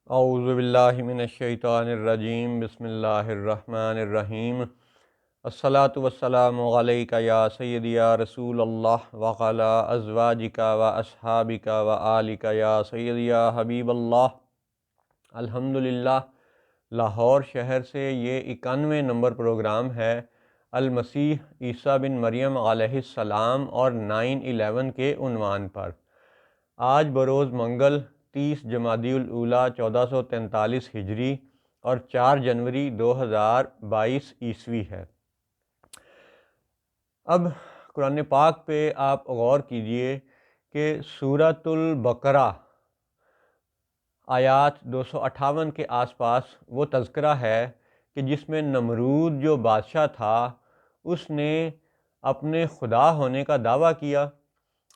اعوذ باللہ من الشیطان الرجیم، بسم اللہ الرحمن الرحیم۔ الصلاۃ والسلام علیک یا سیدی یا رسول اللہ وعلی ازواجک و اصحابک و آلک یا سیدی یا حبیب اللہ۔ الحمدللہ، لاہور شہر سے یہ 91 نمبر پروگرام ہے المسیح عیسیٰ بن مریم علیہ السلام اور 9/11 کے عنوان پر۔ آج بروز منگل 30 جمادی الاولیٰ 1443 ہجری اور 4 جنوری 2022 عیسوی ہے۔ اب قرآن پاک پہ آپ غور کیجئے کہ سورۃ البقرہ آیات 258 کے آس پاس وہ تذکرہ ہے کہ جس میں نمرود جو بادشاہ تھا اس نے اپنے خدا ہونے کا دعویٰ کیا،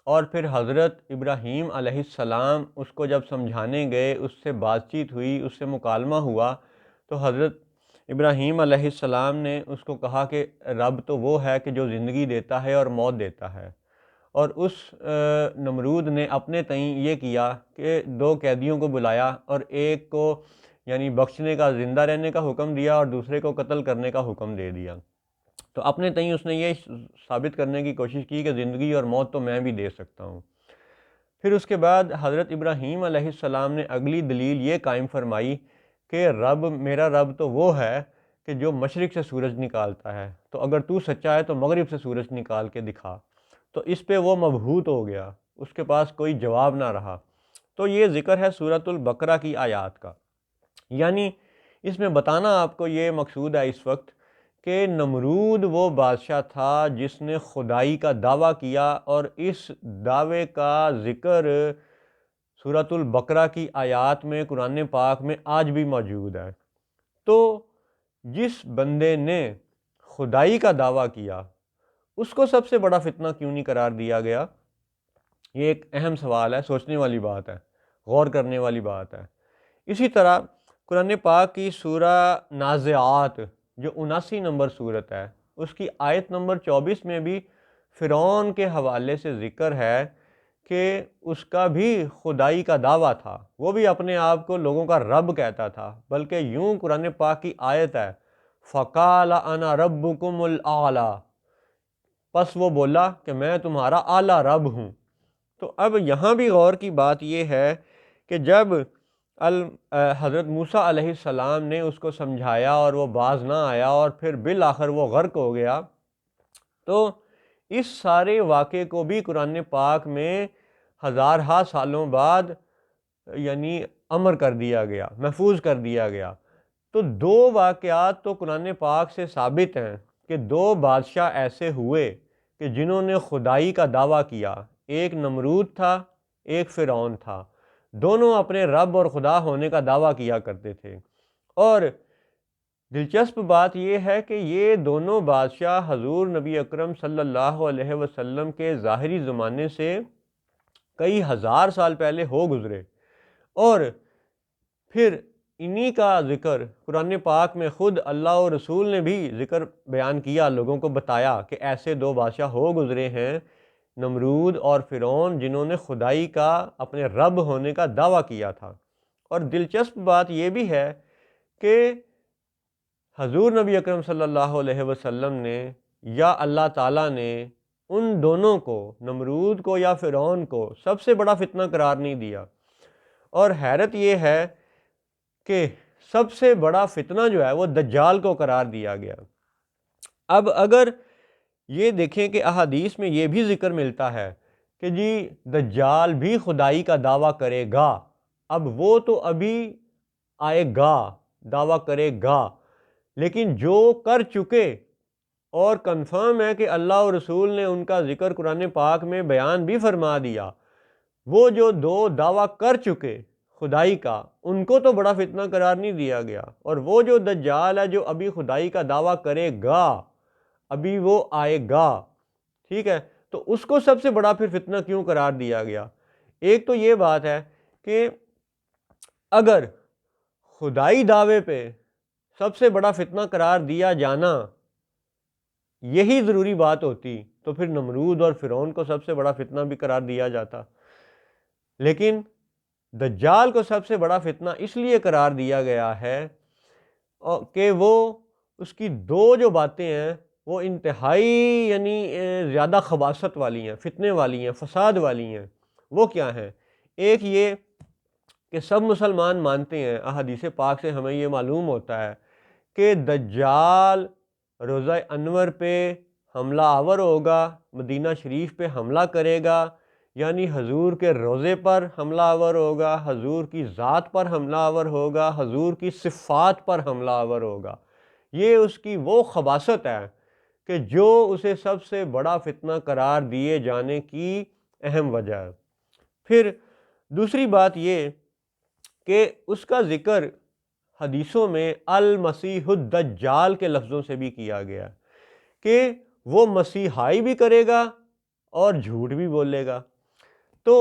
اور پھر حضرت ابراہیم علیہ السلام اس کو جب سمجھانے گئے، اس سے بات چیت ہوئی، اس سے مکالمہ ہوا، تو حضرت ابراہیم علیہ السلام نے اس کو کہا کہ رب تو وہ ہے کہ جو زندگی دیتا ہے اور موت دیتا ہے، اور اس نمرود نے اپنے تئیں یہ کیا کہ 2 قیدیوں کو بلایا اور ایک کو یعنی بخشنے کا، زندہ رہنے کا حکم دیا، اور دوسرے کو قتل کرنے کا حکم دے دیا۔ تو اپنے تئیں اس نے یہ ثابت کرنے کی کوشش کی کہ زندگی اور موت تو میں بھی دے سکتا ہوں۔ پھر اس کے بعد حضرت ابراہیم علیہ السلام نے اگلی دلیل یہ قائم فرمائی کہ میرا رب تو وہ ہے کہ جو مشرق سے سورج نکالتا ہے، تو اگر تو سچا ہے تو مغرب سے سورج نکال کے دکھا۔ تو اس پہ وہ مبہوت ہو گیا، اس کے پاس کوئی جواب نہ رہا۔ تو یہ ذکر ہے سورۃ البقرہ کی آیات کا، یعنی اس میں بتانا آپ کو یہ مقصود ہے اس وقت کہ نمرود وہ بادشاہ تھا جس نے خدائی کا دعویٰ کیا، اور اس دعوے کا ذکر سورۃ البقرہ کی آیات میں قرآن پاک میں آج بھی موجود ہے۔ تو جس بندے نے خدائی کا دعویٰ کیا اس کو سب سے بڑا فتنہ کیوں نہیں قرار دیا گیا؟ یہ ایک اہم سوال ہے، سوچنے والی بات ہے، غور کرنے والی بات ہے۔ اسی طرح قرآن پاک کی سورہ نازعات جو 79 نمبر سورت ہے، اس کی آیت نمبر 24 میں بھی فرعون کے حوالے سے ذکر ہے کہ اس کا بھی خدائی کا دعویٰ تھا، وہ بھی اپنے آپ کو لوگوں کا رب کہتا تھا، بلکہ یوں قرآن پاک کی آیت ہے فَقَالَ أَنَا رَبُّكُمُ الْأَعْلَىٰ، پس وہ بولا کہ میں تمہارا اعلیٰ رب ہوں۔ تو اب یہاں بھی غور کی بات یہ ہے کہ جب حضرت موسیٰ علیہ السلام نے اس کو سمجھایا اور وہ باز نہ آیا اور پھر بالآخر وہ غرق ہو گیا، تو اس سارے واقعے کو بھی قرآن پاک میں ہزارہا سالوں بعد یعنی امر کر دیا گیا، محفوظ کر دیا گیا۔ تو 2 واقعات تو قرآن پاک سے ثابت ہیں کہ 2 بادشاہ ایسے ہوئے کہ جنہوں نے خدائی کا دعویٰ کیا، ایک نمرود تھا، ایک فرعون تھا، دونوں اپنے رب اور خدا ہونے کا دعویٰ کیا کرتے تھے۔ اور دلچسپ بات یہ ہے کہ یہ دونوں بادشاہ حضور نبی اکرم صلی اللہ علیہ وسلم کے ظاہری زمانے سے کئی ہزار سال پہلے ہو گزرے، اور پھر انہی کا ذکر قرآن پاک میں خود اللہ اور رسول نے بھی ذکر بیان کیا، لوگوں کو بتایا کہ ایسے 2 بادشاہ ہو گزرے ہیں، نمرود اور فرعون، جنہوں نے خدائی کا، اپنے رب ہونے کا دعویٰ کیا تھا۔ اور دلچسپ بات یہ بھی ہے کہ حضور نبی اکرم صلی اللہ علیہ وسلم نے یا اللہ تعالیٰ نے ان دونوں کو، نمرود کو یا فرعون کو، سب سے بڑا فتنہ قرار نہیں دیا۔ اور حیرت یہ ہے کہ سب سے بڑا فتنہ جو ہے وہ دجال کو قرار دیا گیا۔ اب اگر یہ دیکھیں کہ احادیث میں یہ بھی ذکر ملتا ہے کہ جی دجال بھی خدائی کا دعویٰ کرے گا، اب وہ تو ابھی آئے گا، دعویٰ کرے گا، لیکن جو کر چکے اور کنفرم ہے کہ اللہ اور رسول نے ان کا ذکر قرآن پاک میں بیان بھی فرما دیا، وہ جو 2 دعویٰ کر چکے خدائی کا، ان کو تو بڑا فتنہ قرار نہیں دیا گیا، اور وہ جو دجال ہے جو ابھی خدائی کا دعویٰ کرے گا، ابھی وہ آئے گا، ٹھیک ہے، تو اس کو سب سے بڑا پھر فتنہ کیوں قرار دیا گیا؟ ایک تو یہ بات ہے کہ اگر خدائی دعوے پہ سب سے بڑا فتنہ قرار دیا جانا یہی ضروری بات ہوتی تو پھر نمرود اور فرعون کو سب سے بڑا فتنہ بھی قرار دیا جاتا، لیکن دجال کو سب سے بڑا فتنہ اس لیے قرار دیا گیا ہے کہ وہ اس کی دو جو باتیں ہیں وہ انتہائی زیادہ خباثت والی ہیں، فتنے والی ہیں، فساد والی ہیں۔ وہ کیا ہیں؟ ایک یہ کہ سب مسلمان مانتے ہیں، احادیث پاک سے ہمیں یہ معلوم ہوتا ہے کہ دجال روضہ انور پہ حملہ آور ہوگا، مدینہ شریف پہ حملہ کرے گا، یعنی حضور کے روضے پر حملہ آور ہوگا، حضور کی ذات پر حملہ آور ہوگا، حضور کی صفات پر حملہ آور ہوگا۔ یہ اس کی وہ خباثت ہے کہ جو اسے سب سے بڑا فتنہ قرار دیے جانے کی اہم وجہ ہے۔ پھر دوسری بات یہ کہ اس کا ذکر حدیثوں میں المسیح الدجال کے لفظوں سے بھی کیا گیا کہ وہ مسیحائی بھی کرے گا اور جھوٹ بھی بولے گا۔ تو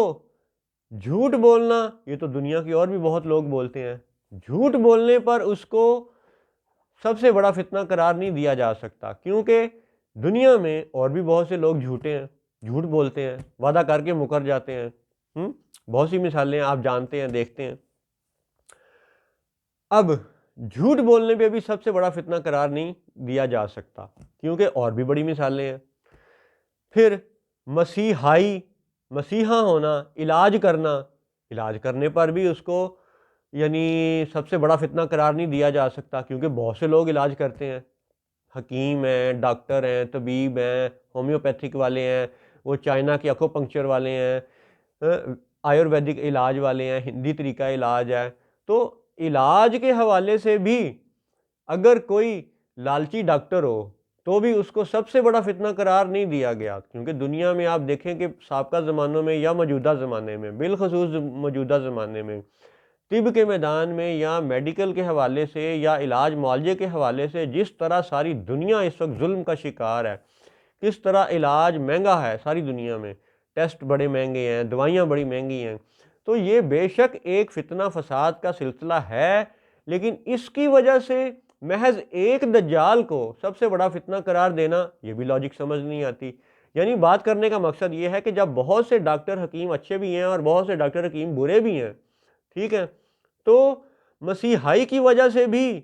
جھوٹ بولنا یہ تو دنیا کی اور بھی بہت لوگ بولتے ہیں، جھوٹ بولنے پر اس کو سب سے بڑا فتنہ قرار نہیں دیا جا سکتا، کیونکہ دنیا میں اور بھی بہت سے لوگ جھوٹے ہیں، جھوٹ بولتے ہیں، وعدہ کر کے مکر جاتے ہیں۔ بہت سی مثالیں آپ جانتے ہیں، دیکھتے ہیں۔ اب جھوٹ بولنے پہ بھی سب سے بڑا فتنہ قرار نہیں دیا جا سکتا، کیونکہ اور بھی بڑی مثالیں ہیں۔ پھر مسیحائی، مسیحا ہونا، علاج کرنے پر بھی اس کو سب سے بڑا فتنہ قرار نہیں دیا جا سکتا، کیونکہ بہت سے لوگ علاج کرتے ہیں، حکیم ہیں، ڈاکٹر ہیں، طبیب ہیں، ہومیوپیتھک والے ہیں، وہ چائنا کے اکو پنکچر والے ہیں، آیورویدک علاج والے ہیں، ہندی طریقہ علاج ہے۔ تو علاج کے حوالے سے بھی اگر کوئی لالچی ڈاکٹر ہو تو بھی اس کو سب سے بڑا فتنہ قرار نہیں دیا گیا، کیونکہ دنیا میں آپ دیکھیں کہ سابقہ زمانوں میں یا موجودہ زمانے میں، بالخصوص موجودہ زمانے میں، طب کے میدان میں یا میڈیکل کے حوالے سے یا علاج معالجے کے حوالے سے جس طرح ساری دنیا اس وقت ظلم کا شکار ہے، کس طرح علاج مہنگا ہے ساری دنیا میں، ٹیسٹ بڑے مہنگے ہیں، دوائیاں بڑی مہنگی ہیں، تو یہ بے شک ایک فتنہ فساد کا سلسلہ ہے، لیکن اس کی وجہ سے محض ایک دجال کو سب سے بڑا فتنہ قرار دینا یہ بھی لاجک سمجھ نہیں آتی۔ یعنی بات کرنے کا مقصد یہ ہے کہ جب بہت سے ڈاکٹر حکیم اچھے بھی ہیں اور بہت سے ڈاکٹر حکیم برے بھی ہیں، ٹھیک ہے، تو مسیحائی کی وجہ سے بھی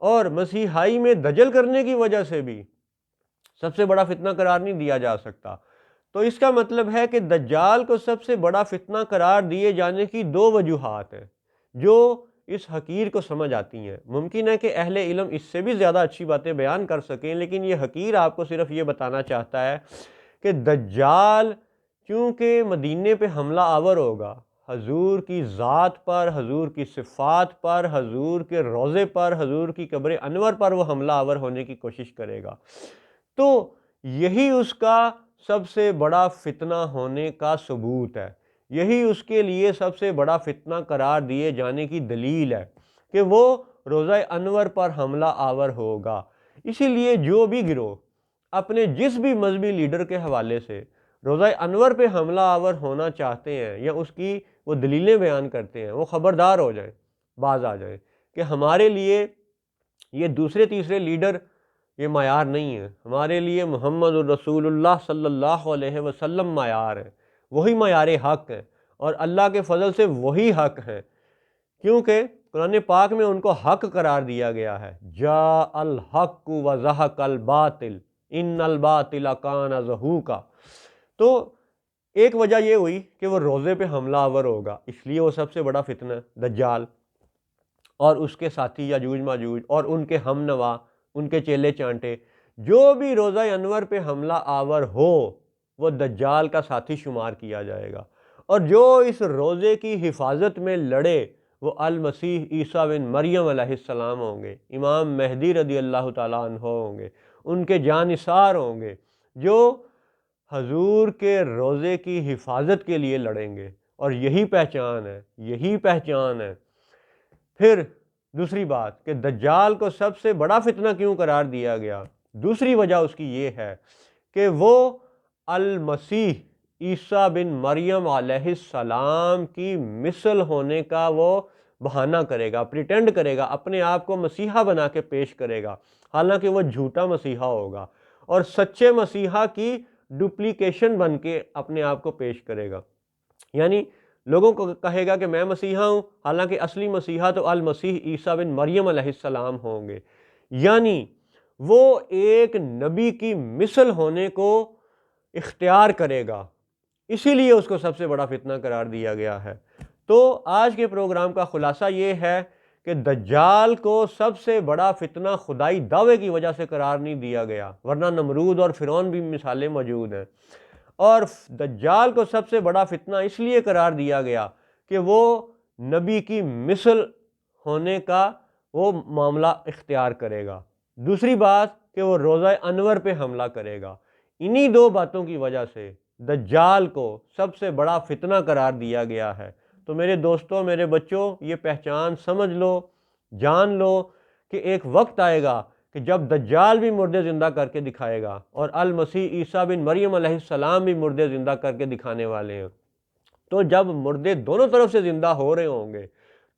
اور مسیحائی میں دجل کرنے کی وجہ سے بھی سب سے بڑا فتنہ قرار نہیں دیا جا سکتا۔ تو اس کا مطلب ہے کہ دجال کو سب سے بڑا فتنہ قرار دیے جانے کی دو وجوہات ہیں جو اس حقیر کو سمجھ آتی ہیں۔ ممکن ہے کہ اہل علم اس سے بھی زیادہ اچھی باتیں بیان کر سکیں، لیکن یہ حقیر آپ کو صرف یہ بتانا چاہتا ہے کہ دجال چونکہ مدینے پہ حملہ آور ہوگا، حضور کی ذات پر، حضور کی صفات پر، حضور کے روضے پر، حضور کی قبر انور پر وہ حملہ آور ہونے کی کوشش کرے گا، تو یہی اس کا سب سے بڑا فتنہ ہونے کا ثبوت ہے، یہی اس کے لیے سب سے بڑا فتنہ قرار دیے جانے کی دلیل ہے کہ وہ روضہ انور پر حملہ آور ہوگا۔ اسی لیے جو بھی گروہ اپنے جس بھی مذہبی لیڈر کے حوالے سے روضہ انور پہ حملہ آور ہونا چاہتے ہیں یا اس کی وہ دلیلیں بیان کرتے ہیں، وہ خبردار ہو جائیں، باز آ جائیں کہ ہمارے لیے یہ دوسرے تیسرے لیڈر یہ معیار نہیں ہے، ہمارے لیے محمد الرسول اللہ صلی اللہ علیہ وسلم معیار ہے، وہی معیار حق ہے، اور اللہ کے فضل سے وہی حق ہے، کیونکہ قرآن پاک میں ان کو حق قرار دیا گیا ہے۔ جاء الحق وزہق الباطل ان الباطل کان زہوقا۔ تو ایک وجہ یہ ہوئی کہ وہ روضے پہ حملہ آور ہوگا، اس لیے وہ سب سے بڑا فتنہ دجال اور اس کے ساتھی یاجوج ماجوج اور ان کے ہم نوا، ان کے چیلے چانٹے، جو بھی روضہ انور پہ حملہ آور ہو وہ دجال کا ساتھی شمار کیا جائے گا، اور جو اس روضے کی حفاظت میں لڑے وہ المسیح عیسیٰ بن مریم علیہ السلام ہوں گے، امام مہدی رضی اللہ تعالیٰ عنہ ہوں گے، ان کے جانثار ہوں گے جو حضور کے روضے کی حفاظت کے لیے لڑیں گے، اور یہی پہچان ہے، یہی پہچان ہے۔ پھر دوسری بات کہ دجال کو سب سے بڑا فتنہ کیوں قرار دیا گیا، دوسری وجہ اس کی یہ ہے کہ وہ المسیح عیسیٰ بن مریم علیہ السلام کی مثل ہونے کا وہ بہانہ کرے گا، پریٹینڈ کرے گا، اپنے آپ کو مسیحا بنا کے پیش کرے گا، حالانکہ وہ جھوٹا مسیحا ہوگا، اور سچے مسیحا کی ڈپلیکیشن بن کے اپنے آپ کو پیش کرے گا۔ یعنی لوگوں کو کہے گا کہ میں مسیحا ہوں، حالانکہ اصلی مسیحا تو المسیح عیسیٰ بن مریم علیہ السلام ہوں گے۔ یعنی وہ ایک نبی کی مثل ہونے کو اختیار کرے گا، اسی لیے اس کو سب سے بڑا فتنہ قرار دیا گیا ہے۔ تو آج کے پروگرام کا خلاصہ یہ ہے کہ دجال کو سب سے بڑا فتنہ خدائی دعوے کی وجہ سے قرار نہیں دیا گیا، ورنہ نمرود اور فرعون بھی مثالیں موجود ہیں۔ اور دجال کو سب سے بڑا فتنہ اس لیے قرار دیا گیا کہ وہ نبی کی مثل ہونے کا وہ معاملہ اختیار کرے گا۔ دوسری بات کہ وہ روضہ انور پہ حملہ کرے گا۔ انہی دو باتوں کی وجہ سے دجال کو سب سے بڑا فتنہ قرار دیا گیا ہے۔ تو میرے دوستوں، میرے بچوں، یہ پہچان سمجھ لو، جان لو کہ ایک وقت آئے گا کہ جب دجال بھی مردے زندہ کر کے دکھائے گا اور المسیح عیسیٰ بن مریم علیہ السلام بھی مردے زندہ کر کے دکھانے والے ہیں۔ تو جب مردے دونوں طرف سے زندہ ہو رہے ہوں گے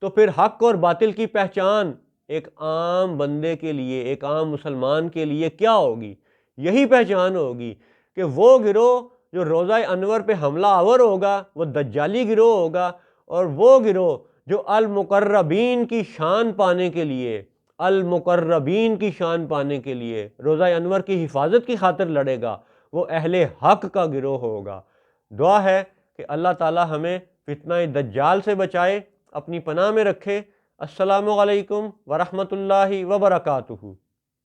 تو پھر حق اور باطل کی پہچان ایک عام بندے کے لیے، ایک عام مسلمان کے لیے کیا ہوگی؟ یہی پہچان ہوگی کہ وہ گروہ جو روضہ انور پہ حملہ آور ہوگا وہ دجالی گروہ ہوگا، اور وہ گروہ جو المقربین کی شان پانے کے لیے، المقربین کی شان پانے کے لیے روضہ انور کی حفاظت کی خاطر لڑے گا، وہ اہل حق کا گروہ ہوگا۔ دعا ہے کہ اللہ تعالی ہمیں فتنہ دجال سے بچائے، اپنی پناہ میں رکھے۔ السلام علیکم ورحمۃ اللہ وبرکاتہ۔